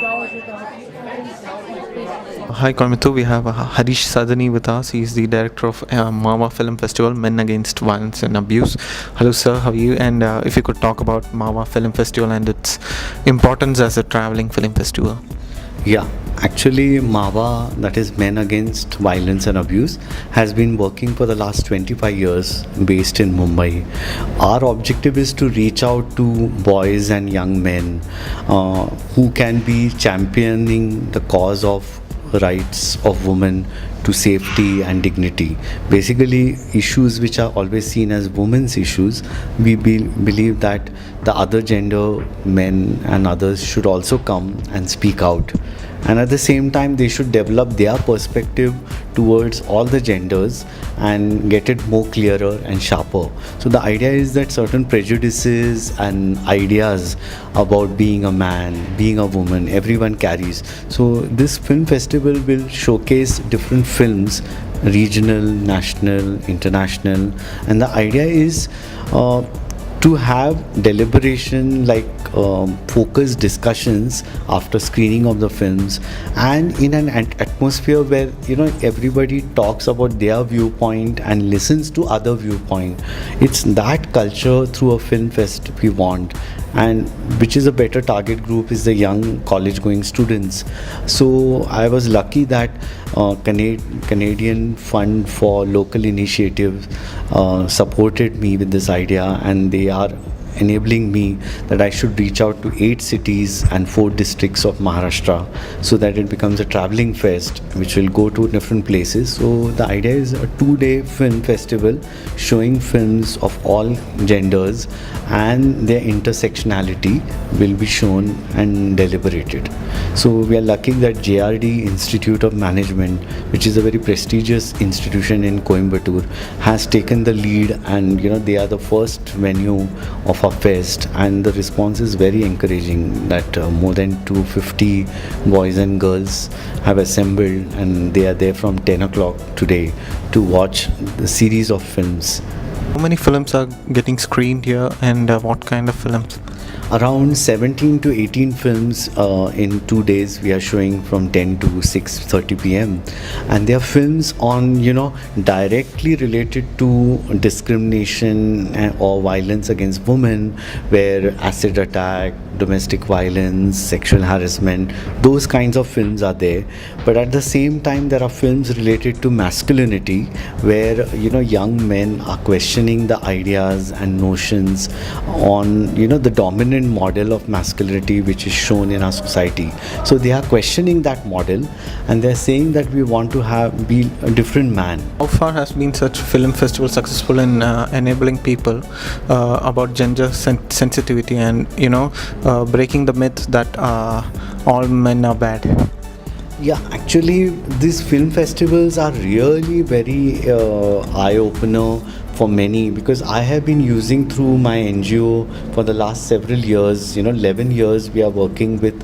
Hi Koimbatore, we have Harish Sadani with us. He's the director of Mawa Film Festival, Men Against Violence and Abuse. Hello sir, how are you? And if you could talk about Mawa Film Festival and its importance as a traveling film festival. Yeah, actually, MAVA, that is Men Against Violence and Abuse, has been working for the last 25 years based in Mumbai. Our objective is to reach out to boys and young men who can be championing the cause of rights of women to safety and dignity. Basically, issues which are always seen as women's issues, we believe that the other gender, men and others, should also come and speak out. And at the same time, they should develop their perspective towards all the genders and get it more clearer and sharper. So the idea is that certain prejudices and ideas about being a man, being a woman, everyone carries. So this film festival will showcase different films, regional, national, international, and the idea is to have deliberation, like focused discussions after screening of the films, and in an atmosphere where everybody talks about their viewpoint and listens to other viewpoint. It's that culture through a film fest we want, and which is a better target group is the young college going students. So I was lucky that Canadian Fund for Local Initiatives supported me with this idea, and they are enabling me that I should reach out to 8 cities and 4 districts of Maharashtra, so that it becomes a traveling fest which will go to different places. So the idea is a 2-day film festival showing films of all genders, and their intersectionality will be shown and deliberated. So we are lucky that JRD Institute of Management, which is a very prestigious institution in Coimbatore, has taken the lead, and they are the first venue of our fest, and the response is very encouraging that more than 250 boys and girls have assembled, and they are there from 10 o'clock today to watch the series of films. How many films are getting screened here, and what kind of films? Around 17 to 18 films in 2 days we are showing from 10 to 6:30 p.m. and they are films on directly related to discrimination or violence against women, where acid attack, domestic violence, sexual harassment, those kinds of films are there. But at the same time, there are films related to masculinity, where young men are questioning the ideas and notions on the dominant model of masculinity which is shown in our society. So they are questioning that model, and they're saying that we want to be a different man. How far has been such film festival successful in enabling people about gender sensitivity and breaking the myth that all men are bad? Yeah, actually these film festivals are really very eye-opener for many, because I have been using through my NGO for the last several years. 11 years we are working with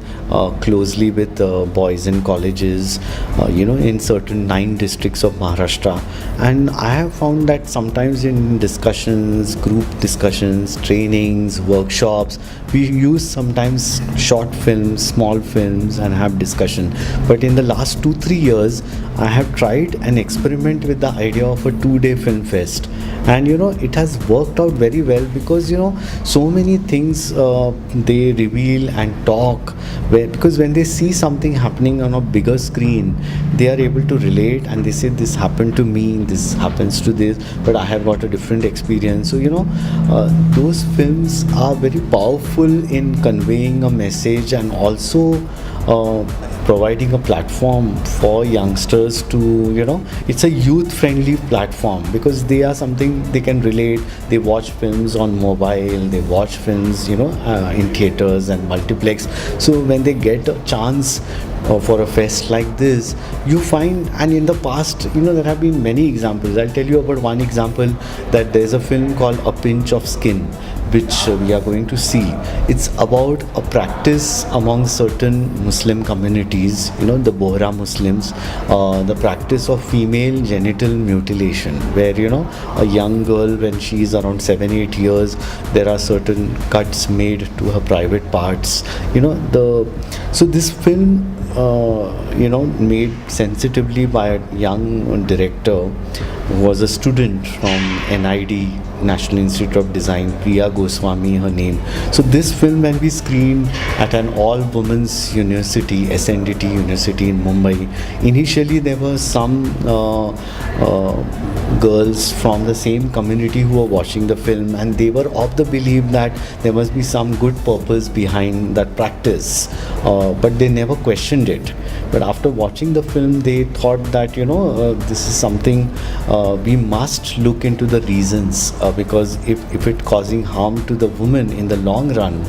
closely with boys in colleges in certain 9 districts of Maharashtra, and I have found that sometimes in discussions, group discussions, trainings, workshops, we use sometimes short films, small films, and have discussion. But in the last 2-3 years I have tried an experiment with the idea of a 2-day film fest, and it has worked out very well, because so many things they reveal and talk, because when they see something happening on a bigger screen, they are able to relate, and they say, this happened to me, this happens to this, but I have got a different experience. So those films are very powerful in conveying a message, and also providing a platform for youngsters to it's a youth friendly platform, because they are something they can relate. They watch films on mobile, they watch films in theaters and multiplex. So when they get a chance for a fest like this, you find, and in the past there have been many examples. I'll tell you about one example, that there's a film called A Pinch of Skin, which we are going to see, it's about a practice among certain Muslim communities, the Bohra Muslims, the practice of female genital mutilation, where a young girl, when she is around 7-8 years, there are certain cuts made to her private parts. So this film, made sensitively by a young director who was a student from NID, National Institute of Design, Priya Goswami, her name. So this film, when we screened at an all-women's university, SNDT University in Mumbai, initially there were some girls from the same community who were watching the film, and they were of the belief that there must be some good purpose behind that practice, but they never questioned it. But after watching the film, they thought that this is something we must look into the reasons, because if it causing harm to the woman in the long run,